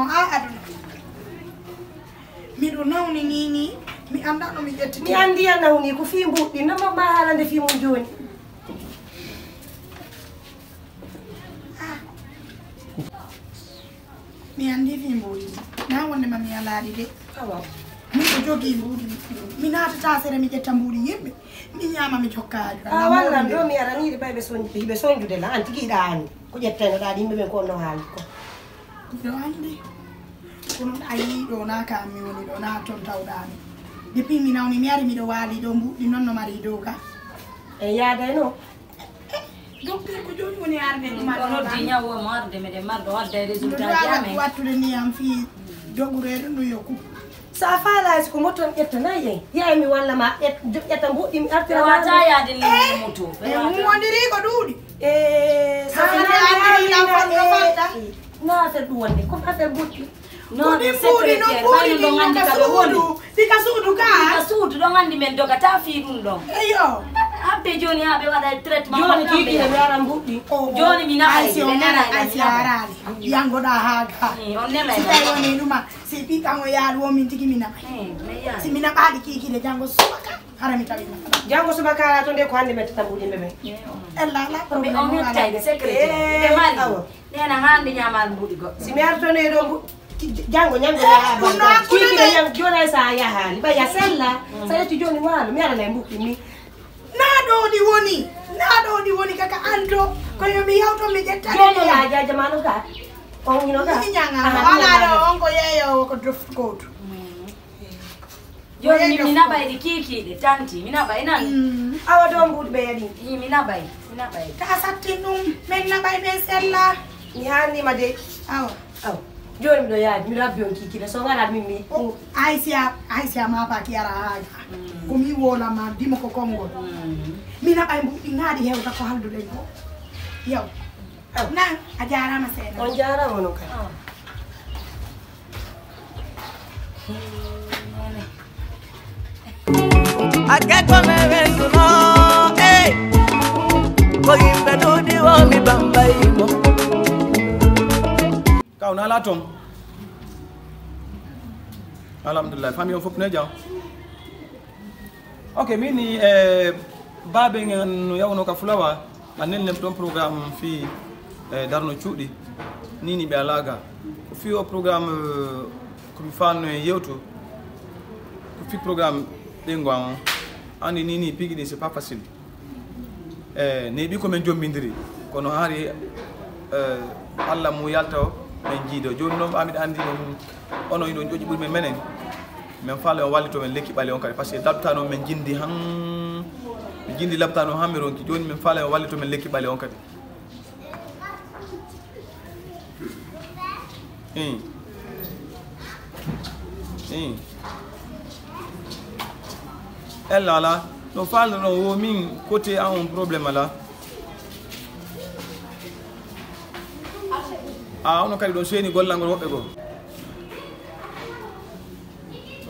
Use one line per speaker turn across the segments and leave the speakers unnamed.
kono aduna mi do nawni ni mi anda no mi jetti
mi andi ya nawni ko fi mbuddi no ma halande fi mum joni
mi andi fi mbuddi na wonde ma mi alaadi de
awa
mi ko jogi mbuddi mi naatata sere mi jetta mbuddi yimbe mi nyama mi jokkaaju
walla do mi arani baybe sonjude la anti giida an ko jetteno da yimbe ben ko no haali ko
do andi kono ayi do na ka mi woni do na ton tawdani depuis mi nawni mi ari mi do wali do mbuddi non no mari do ka
e yaada no
docteur ko joni woni arde
ma no dinya wo marde me de mardo wadde résultat jame
wattude ni am fi dogure do yokku
sa faala ko moton ettana yen yaay mi walla ma etta mbuddi mi artira
wata yaade ni moto
e wondiri ko duudi
sa na affaire du wonde comme affaire buddi
no de secrétaire bani do ngandi ka do woni
dika suudu ka
ka suudu do ngandi men doga ta fi dum do
eyo
abbe joni habe wada traitement
joni kiki ne wara mbuddi
joni mi na ay
si onara ay si arali yango da haga
on ne
si tayo ni duma si pi kango ya wo min tigi mina si mina bali kiki de jango subaka harami tawina
jango subaka to de ko hande metta mbuddi bebe
ella la
problème on yottay de secrétaire be mali nena hande nyamal mbuddi go
si mi arto ne do jango nyango ya ba kiki ne yang jona sa ya hali ba ya sella sa yetti joni walo mi ara le mbuddi mi
na do woni kaka anto ko yo mi yawto mi jetta
jono la jaja manu ka on yino ka
ni nyanga wala do onko yeyo ko drift code
joni mina bay di kiki de tanti mina bay nan
awa do mbuddi be yadi
mina bay
ta satti dum men na bay be sella
mi hani ma de
awa
joni do yaadi mi rabbi on kiki de so ngara mi
Aisha ma pa ki ara haga ko mi wola ma dimo ko kongo mina bay mbuddi ngadi hewta ko haldude ko yow na a jarama seeda
on jarama non ka
akeko me wenduno ko yimbe dudi wo mi bambayimo
kaw na la tom alhamdulillah fami on fop ne jaw ok mini babe ngen yawno ka fulawa anen nem ton programme fi darno cuudi nini be alaga fi o programme ko mi fanno yewto fi programme dengwan andi nini pigini c'est pas facile ne bi ko men jombindiri kono hari alla mu yalto men jiido joni non amid andi non ono ino joji buri men menen men faale on wallito men lekki bale on kadi parce que dabtano men jindi han men jindi labtano hamiron ki joni men faale on wallito men lekki bale on kadi ella la no faale no wo min côté a un problème là ono kadi don seeni gollangol wobbe go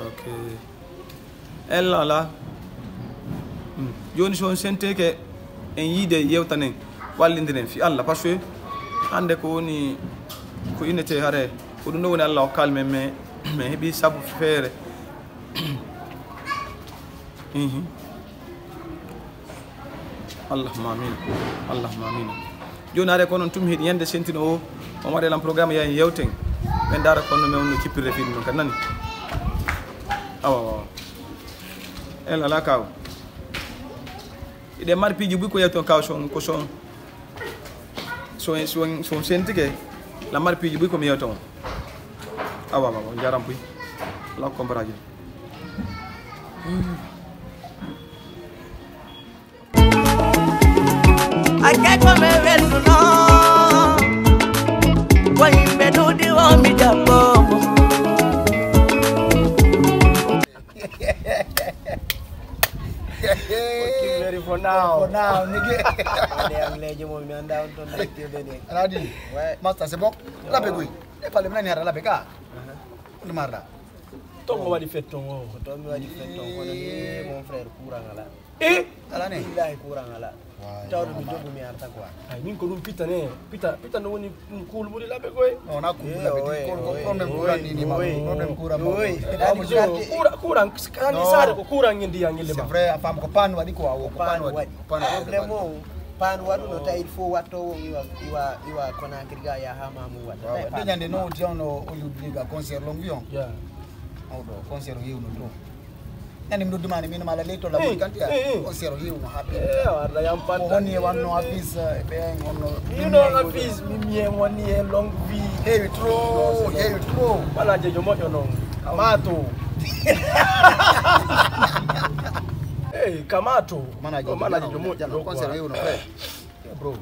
ok ella la joni so senteke en yide yewtanen wallindiren fi Allah parce que hande ko woni ko inete hare ko dum woni Allah o kalme me hebi sabu fere Allahumma amin joni hare ko non tum hedi yande sentino o on waɗe lan programme yahen yewten ɓen dara konno men onno kippirde fiɗum ɗon kadi nani awa el ala kaw iɗe mari piiji ɓuy ko yewton kaw ko son sentike la mari piiji ɓuy komi yewton awa jaram puy ala combraji
akeko me wenduno ko yimbe dudi wo mi jambo
ready for now nigga dem leje mo mi anda on ton activité de
Radi master c'est bon la be goy e parle mena ni hara la be ka ni marda
to mo wadi fetton o to mi wadi fetton ko ni mon frère courant ala
Ala ne.
Billahi kurang ala. Tawdo mi jobu mi arta quoi.
Ay min ko dum pita no woni kul buri labe koy.
No na ku la be ko problem kuran ni ma problem kuran ma.
Kurang kan sare ko kurang ngendi ya ngile ma.
C'est vrai afam ko pan wadi ko awo ko pan wadi.
Problem mo pan wadu no tay il faut watto iwa kona kirga ya hama mu wada.
De nyande no tiono obliga concert longuion.
Ya.
Awdo concert yew no do. Nani mdo dumani mino mala leto la kanti ya concert yew no happy.
Warda yam pan.
Woni wanno afis be ngono.
You know afis mi woni e long vie.
Hey true.
Wala je jomo yo no. Kamato. Kamato. Mana je jomo
no concert yew no fe. Bro.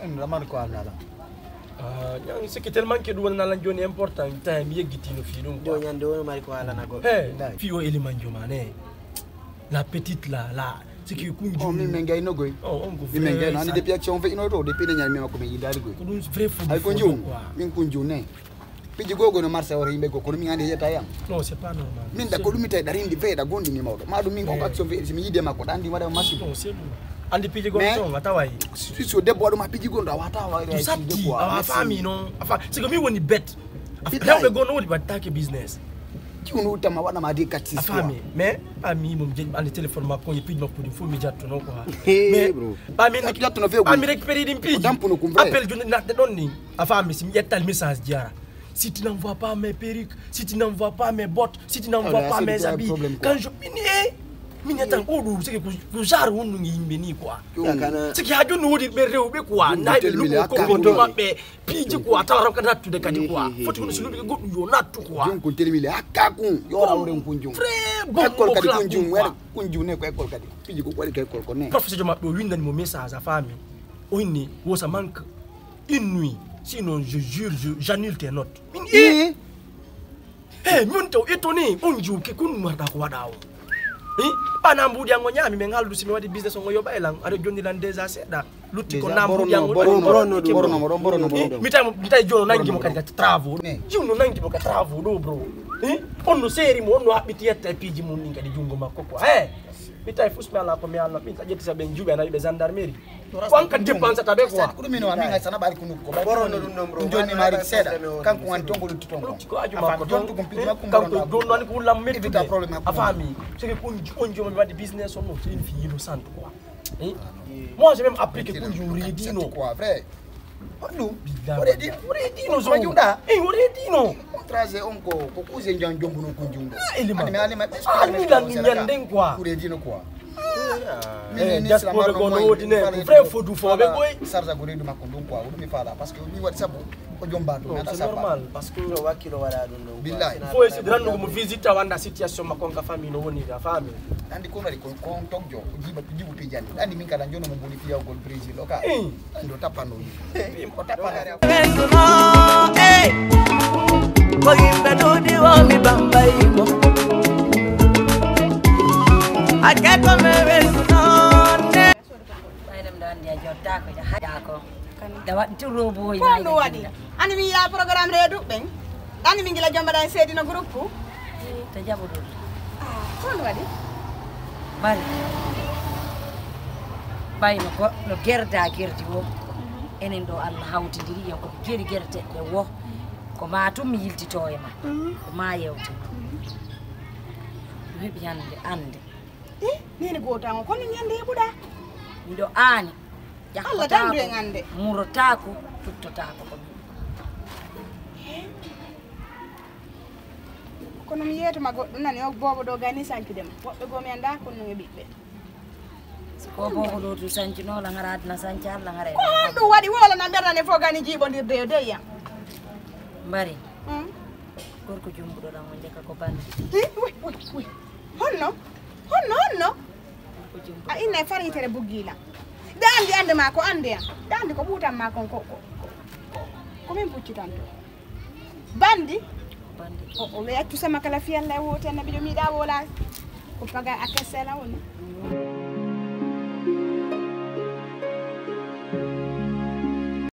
En raman ko alala.
Yang sekitarman ke duwan nalan joni important time yegiti no fi dum
do nyande wono mari ko ala na go
fi o eliman jomane la petite la ce qui kunju
oh mi mengay no goy mi mengay na ni depuis action fe ino do depuis ne nyami mako mi dali goy
ko dum vrai fou
ay kunju min kunju ne piji gogo no marché wori yimbe go ko mi ande yeta yam
non c'est pas normal
min da ko dum tay darindi fe da gondi mi mawdo ma dum min ko action fe mi yide mako dandi wada masu
non c'est bon andi piji gondo ngata wayi
so debbo do ma piji gondo wata wa
re de ko a famille non afa c'est que mi woni bet afa go no wodi batake business
ki wono utama wana ma di katsi
a famille mais ami mom je andi téléphone ma ko piji makko di fu mi jatto non ko ha mais ba mi
jatto no fe go
mi récupérer di piji appel joni na de don ni a famille si mi yettal message diara si tu n'envoies pas mes perruques si tu n'envoies pas mes bottes si tu n'envoies pas mes habits quand je finis minatan odu sike ku jar wonu ngi yimbe ni quoi sike ha jonu wodi be rewbe quoi na be lugo ko to mabbe piji quoi tawram ka nattu de kadi quoi foti wonu sulubi goddu yo nattu quoi
jon ko telimile hakkaku yo rawre kunjum école kadi kunjum wer kunjum ne ko école kadi piji ko wali ko école ko ne
professeur mabbe o windani mo message à famille o inni wo ça manque une nuit sinon je jure j'annule tes notes min mon taw étonné on juke kun marda ko wadawo bana mbudi yango nyami me ngaldu simi wadi business ngo yo baylang ada jondi lan déjà seda lutti ko nambu yango
borono
mitay jono nangi mo kadi travaux juno nangi mo ka travaux do bro onno seri mo onno habiti yetta piji mun ninga di jungo makko ko mitay fusma la ko mi alla mi tajeti sa ben jube na be gendarmerie ko ka dépense ta be quoi
ko mi no ami sana bari kunu ko borono dum nombro joni mari seda kanko wan tongol tutongo
ko ajuma ko don kanko don non ko lam metti da problème a famille c'est que on mo wadi business on no c'est une fille innocente quoi moi j'ai même appliqué pour juri dino
quoi vrai Anu,
ore dino zo juda ore dino
traze onko ko kuze njanjombu no kunjungo
ani la nyande quoi
ore dino quoi
just pour le gono ordinaire vrai fodu fobe boy
sarza goredu makondon quoi o mi fala parce que mi wadi sabu ko jombato mais
c'est normal parce que
no wakilo wala dum
billahi
faut essayer de rendre mo visite wanda situation makonka famille no woni ga famille
andi ko mari ko tokjo jibu pijani andi min kala jono mo boni fiya gol Brésil oka ando tapano ko tapano
ko yimbe do di wa mi bamba imo akeko mere nonne
bayram dan dia jotta ko ja ko da wadi turo boy
ko wadi ani mi ya programme redu ben ani mi ngila jomba dan sedina groupe
te jabudo
ko wadi
bari bayno ko no gerda gerdi wo enen do Allah hawtidiri en ko geri gerte de wo ko ma tum yiltito e ma ko ma yewte do hebi yande ande
nene gotango kono nyande hebuda
ndo ani
Allah tan do ngande
murotako tuttotako ko
kono mi yeto ma goddo nani o bobo do gani sanki dem wobbe go mi anda kono ngi bibbe
ko bobo do tu sanki no la ngara adna sanki Allah ngare
ko do wadi wala na bernane fo gani jibondirde de yam
bari gorko jumbudo da mo jeka ko bandi
oui honno a inna fari tere bugila dandi ande ma ko ande dandi ko butam ma kon ko min pucci tanto bandi o we tu sama kala fi Allah wote na bido mi da wola ko paga akesela woni